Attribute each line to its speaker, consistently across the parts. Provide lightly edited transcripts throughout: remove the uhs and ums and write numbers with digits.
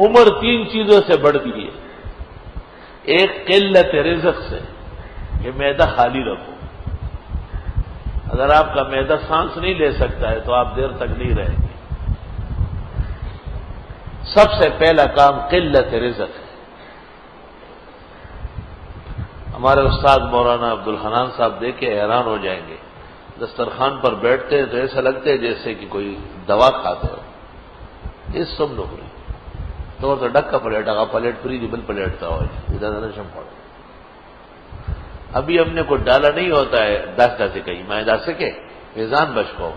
Speaker 1: عمر 3 چیزوں سے بڑھتی ہے. ایک قلت رزق سے کہ معدہ خالی رکھو. اگر آپ کا معدہ سانس نہیں لے سکتا ہے تو آپ دیر تک نہیں رہیں گے. سب سے پہلا کام قلت رزق ہے. ہمارے استاد مولانا عبدالحنان صاحب دیکھ کے حیران ہو جائیں گے. دسترخوان پر بیٹھتے ہیں تو ایسا لگتا ہے جیسے کہ کوئی دوا کھاتے ہو. اس سب نوکری تو ڈکا پلیٹ آگا پلیٹ فری جبل پلیٹتا ہو ادھر شم پڑ. ابھی ہم نے کو ڈالا نہیں ہوتا ہے دس سے کہیں میں دس کے میزان بچ کو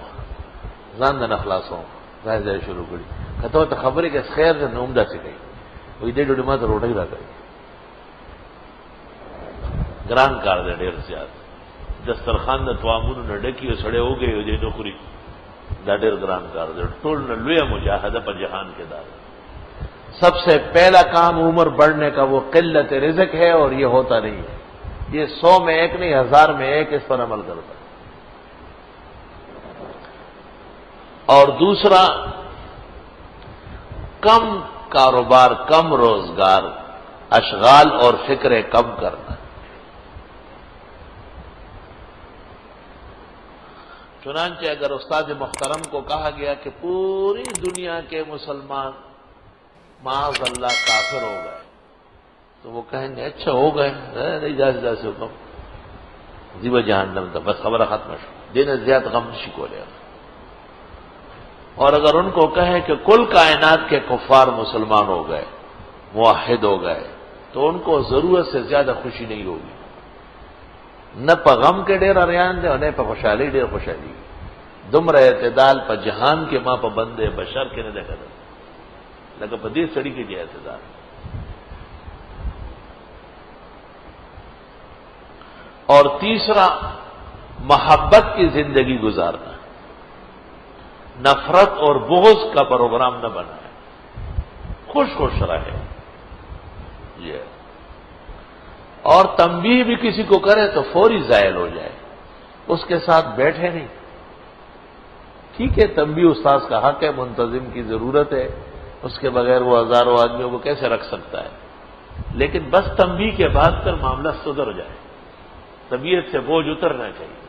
Speaker 1: زان دن اخلاص ہوں ظاہر شروع کری کہتا ہو تو خبر ہے کہ خیر سے نومدہ سے کہیں وہی دے ڈوڑی ماں تو روٹا ہی رہا گئی گران کار دے ڈیر زیادہ دسترخوان د توامونو نه ډکی او سړی وګي او دې نوکری دا ډېر ګران کار دی. ټول نه لویه مجاهده په جهان کې دا. سب سے پہلا کام عمر بڑھنے کا وہ قلت رزق ہے اور یہ ہوتا نہیں ہے. یہ 100 میں 1 نہیں 1000 میں 1 اس پر عمل کرتا ہے. اور دوسرا کم کاروبار کم روزگار اشغال اور فکریں کم کرنا. چنانچہ اگر استاد محترم کو کہا گیا کہ پوری دنیا کے مسلمان معاذ اللہ کافر ہو گئے تو وہ کہیں گے اچھا ہو گئے نہیں جا سے حکم جیو جہنم تھا بس خبر ختم دین زیادہ غم شکو لے. اور اگر ان کو کہیں کہ کل کائنات کے کفار مسلمان ہو گئے موحد ہو گئے تو ان کو ضرورت سے زیادہ خوشی نہیں ہوگی. نہ پا غم کے ڈیر اریان دے اور نہ پا خوشحالی ڈیر خوشحالی دم رہے اعتدال پا جہان کے ماں پا بندے بشر کے نہ دیکھا دے لگا پا دیر سڑی کی جائے اعتدال. اور تیسرا محبت کی زندگی گزارنا. نفرت اور بغض کا پروگرام نہ بنائے. خوش خوش رہے. یہ اور تنبیہ بھی کسی کو کرے تو فوری زائل ہو جائے. اس کے ساتھ بیٹھے نہیں. ٹھیک ہے تنبیہ استاذ کا حق ہے منتظم کی ضرورت ہے اس کے بغیر وہ ہزاروں آدمیوں کو کیسے رکھ سکتا ہے. لیکن بس تنبیہ کے بعد کر معاملہ سدھر جائے. طبیعت سے بوجھ اترنا چاہیے.